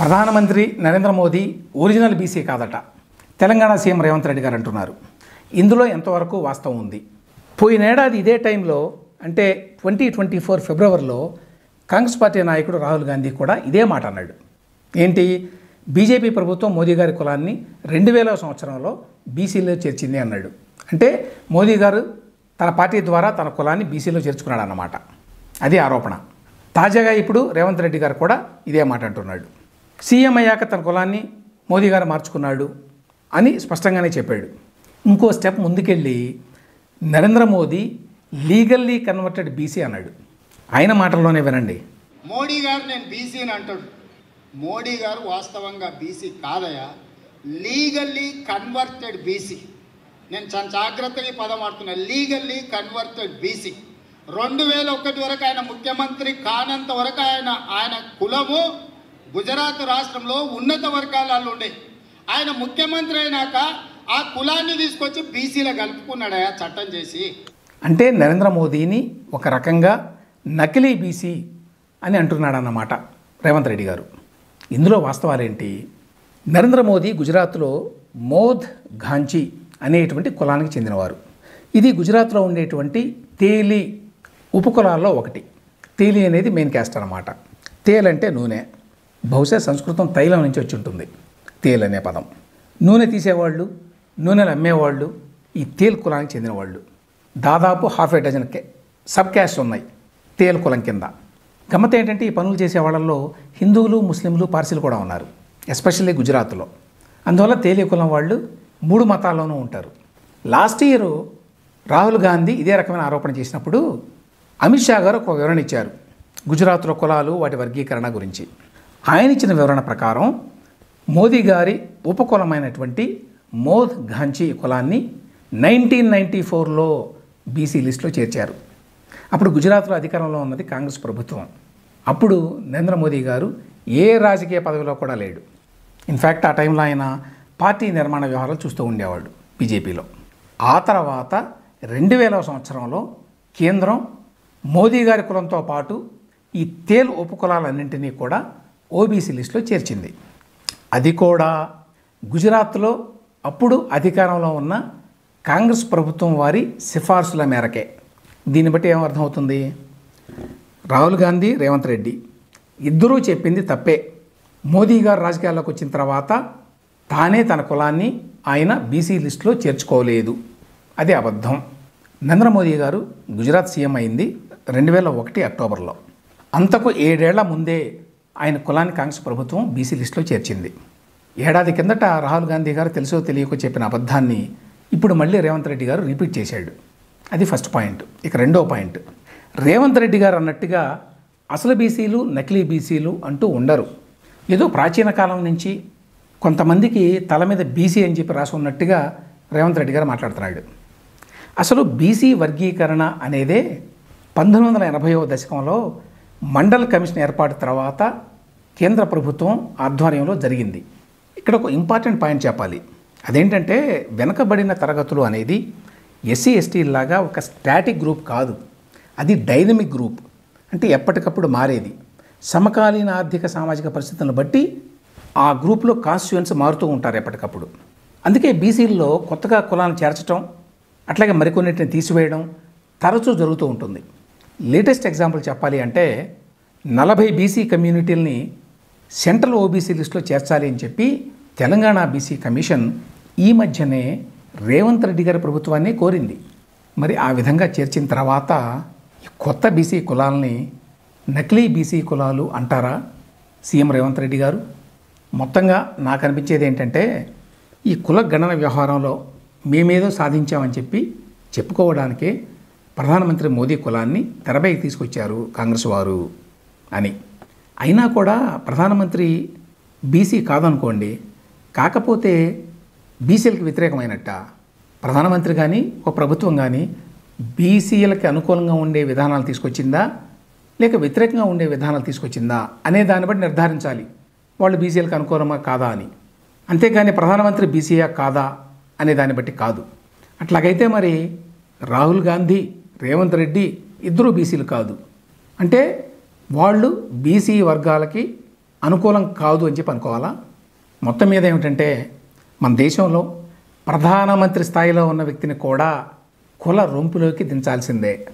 ప్రధానమంత్రి Narendra Modi original BC కాదట Telangana CM Revanth Reddy గారు అంటున్నారు. ఇందులో ఎంతవరకు వాస్తవం ఉంది? పోయినేడాది ఇదే టైంలో అంటే 2024 ఫిబ్రవరిలో కాంగ్రెస్ పార్టీ నాయకుడు రాహుల్ గాంధీ కూడా ఇదే మాట అన్నాడు. ఏంటి? బీజేపీ ప్రభుత్వం మోదీ గారి కులాన్ని 2000వ సంవత్సరంలో బీసీలో చేర్చింది అన్నాడు. అంటే మోదీ గారు తన పార్టీ ద్వారా తన కులాన్ని బీసీలో చేర్చుకున్నాడు అన్నమాట. అది ఆరోపణ. తాజాగా ఇప్పుడు రేవంత్ రెడ్డి గారు కూడా ఇదే మాట అంటున్నాడు. సీఎం అయ్యాక తన కులాన్ని మోదీ గారు మార్చుకున్నాడు అని స్పష్టంగానే చెప్పాడు. ఇంకో స్టెప్ ముందుకెళ్ళి Narendra Modi legally converted BC అన్నాడు. ఆయన మాటల్లోనే వినండి. మోడీ గారు నేను బీసీ అని అంటాడు. మోడీ గారు వాస్తవంగా బీసీ కాదయా, లీగల్లీ కన్వర్టెడ్ బీసీ. నేను చాలా జాగ్రత్తగా ఈ పదం ఆడుతున్నా, లీగల్లీ కన్వర్టెడ్ బీసీ. 2001 వరకు ఆయన ముఖ్యమంత్రి కానంత వరకు ఆయన కులము గుజరాత్ రాష్ట్రంలో ఉన్నత వర్గాలలో ఉండే. ఆయన ముఖ్యమంత్రి అయినాక ఆ కులాన్ని తీసుకొచ్చి బీసీలో కలుపుకున్నాడయా చట్టం చేసి. అంటే నరేంద్ర మోదీని ఒక రకంగా నకిలీ బీసీ అని అంటున్నాడన్నమాట రేవంత్ రెడ్డి గారు. ఇందులో వాస్తవాలేంటి? నరేంద్ర మోదీ గుజరాత్లో మోద్ ఘాంచి అనేటువంటి కులానికి చెందినవారు. ఇది గుజరాత్లో ఉండేటువంటి తేలి ఉపకులాల్లో ఒకటి. తేలి అనేది మెయిన్ క్యాస్ట్ అన్నమాట. తేల్ అంటే నూనె. బహుశా సంస్కృతం తైలం నుంచి వచ్చి ఉంటుంది తేల్ అనే పదం. నూనె తీసేవాళ్ళు, నూనెలు అమ్మేవాళ్ళు ఈ తేల్ కులానికి చెందినవాళ్ళు. దాదాపు 1/2 డజన్ సబ్ క్యాస్ట్ ఉన్నాయి తేల్ కులం కింద. గమ్మత్ ఏంటంటే ఈ పనులు చేసే వాళ్ళల్లో హిందువులు, ముస్లింలు, పార్సీలు కూడా ఉన్నారు, ఎస్పెషల్లీ గుజరాత్లో. అందువల్ల తేలి కులం వాళ్ళు 3 మతాల్లోనూ ఉంటారు. లాస్ట్ ఇయర్ రాహుల్ గాంధీ ఇదే రకమైన ఆరోపణ చేసినప్పుడు అమిత్ షా గారు ఒక వివరణ ఇచ్చారు గుజరాత్లో కులాలు వాటి వర్గీకరణ గురించి. ఆయన ఇచ్చిన వివరణ ప్రకారం మోదీ గారి ఉపకులమైనటువంటి మోద్ ఘాంచి కులాన్ని 1994లో బీసీ లిస్టులో చేర్చారు. అప్పుడు గుజరాత్లో అధికారంలో ఉన్నది కాంగ్రెస్ ప్రభుత్వం. అప్పుడు నరేంద్ర మోదీ గారు ఏ రాజకీయ పదవిలో కూడా లేడు. ఇన్ఫ్యాక్ట్ ఆ టైంలో ఆయన పార్టీ నిర్మాణ వ్యవహారాలు చూస్తూ ఉండేవాడు బీజేపీలో. ఆ తర్వాత 2000వ సంవత్సరంలో కేంద్రం మోదీ గారి కులంతో పాటు ఈ తేల్ ఉపకులాలన్నింటినీ కూడా ఓబీసీ లిస్టులో చేర్చింది. అది కూడా గుజరాత్లో అప్పుడు అధికారంలో ఉన్న కాంగ్రెస్ ప్రభుత్వం వారి సిఫార్సుల మేరకే. దీన్ని బట్టి ఏమర్థమవుతుంది? రాహుల్ గాంధీ, రేవంత్ రెడ్డి ఇద్దరూ చెప్పింది తప్పే. మోదీ గారు రాజకీయాల్లోకి వచ్చిన తర్వాత తానే తన కులాన్ని ఆయన బీసీ లిస్టులో చేర్చుకోలేదు, అది అబద్ధం. నరేంద్ర మోదీ గారు గుజరాత్ సీఎం అయింది 2001 అక్టోబర్లో. అంతకు 7 ఏళ్ల ముందే ఆయన కులాన్ని కాంగ్రెస్ ప్రభుత్వం బీసీ లిస్టులో చేర్చింది. ఏడాది కిందట రాహుల్ గాంధీ గారు తెలుసో తెలియకో చెప్పిన అబద్ధాన్ని ఇప్పుడు మళ్ళీ రేవంత్ రెడ్డి గారు రిపీట్ చేశాడు. అది ఫస్ట్ పాయింట్. ఇక రెండో పాయింట్, రేవంత్ రెడ్డి గారు అన్నట్టుగా అసలు బీసీలు, నకిలీ బీసీలు అంటూ ఉండరు. ఏదో ప్రాచీన కాలం నుంచి కొంతమందికి తల మీద బీసీ అని చెప్పి రాసి ఉన్నట్టుగా రేవంత్ రెడ్డి గారు మాట్లాడుతున్నాడు. అసలు బీసీ వర్గీకరణ అనేదే 1980వ దశకంలో మండల్ కమిషన్ ఏర్పాటు తర్వాత కేంద్ర ప్రభుత్వం ఆధ్వర్యంలో జరిగింది. ఇక్కడ ఒక ఇంపార్టెంట్ పాయింట్ చెప్పాలి. అదేంటంటే వెనుకబడిన తరగతులు అనేది ఎస్సీ ఎస్టీ లాగా ఒక స్టాటిక్ గ్రూప్ కాదు, అది డైనమిక్ గ్రూప్. అంటే ఎప్పటికప్పుడు మారేది. సమకాలీన ఆర్థిక సామాజిక పరిస్థితులను బట్టి ఆ గ్రూప్లో కాన్స్టిట్యూయెంట్స్ మారుతూ ఉంటారు ఎప్పటికప్పుడు. అందుకే బీసీల్లో కొత్తగా కులాలను చేర్చడం, అట్లాగే మరికొన్నిటిని తీసివేయడం తరచూ జరుగుతూ ఉంటుంది. లేటెస్ట్ ఎగ్జాంపుల్ చెప్పాలి అంటే 40 బీసీ కమ్యూనిటీలని సెంట్రల్ ఓబీసీ లిస్టులో చేర్చాలి అని చెప్పి తెలంగాణ బీసీ కమిషన్ ఈ మధ్యనే రేవంత్ రెడ్డి గారి ప్రభుత్వాన్ని కోరింది. మరి ఆ విధంగా చేర్చిన తర్వాత ఈ కొత్త బీసీ కులాలని నకిలీ బీసీ కులాలు అంటారా సీఎం రేవంత్ రెడ్డి గారు? మొత్తంగా నాకు అనిపించేది ఏంటంటే ఈ కుల గణన వ్యవహారంలో మేమేదో సాధించామని చెప్పి చెప్పుకోవడానికే ప్రధానమంత్రి మోదీ కులాన్ని తెరపైకి తీసుకొచ్చారు కాంగ్రెస్ వారు అని. అయినా కూడా ప్రధానమంత్రి బీసీ కాదనుకోండి, కాకపోతే బీసీలకు వ్యతిరేకమైనట్ట. ప్రధానమంత్రి కానీ ఒక ప్రభుత్వం కానీ బీసీలకి అనుకూలంగా ఉండే విధానాలు తీసుకొచ్చిందా లేక వ్యతిరేకంగా ఉండే విధానాలు తీసుకొచ్చిందా అనే దాన్ని బట్టి నిర్ధారించాలి వాళ్ళు బీసీలకు అనుకూలమా కాదా అని. అంతేకాని ప్రధానమంత్రి బీసీయా కాదా అనే దాన్ని బట్టి కాదు. అట్లాగైతే మరి రాహుల్ గాంధీ, రేవంత్ రెడ్డి ఇద్దరూ బీసీలు కాదు అంటే వాళ్ళు బీసీ వర్గాలకి అనుకూలం కాదు అని చెప్పి అనుకోవాలా? మొత్తం మీద ఏమిటంటే మన దేశంలో ప్రధానమంత్రి స్థాయిలో ఉన్న వ్యక్తిని కూడా కుల రొంపులోకి దించాల్సిందే.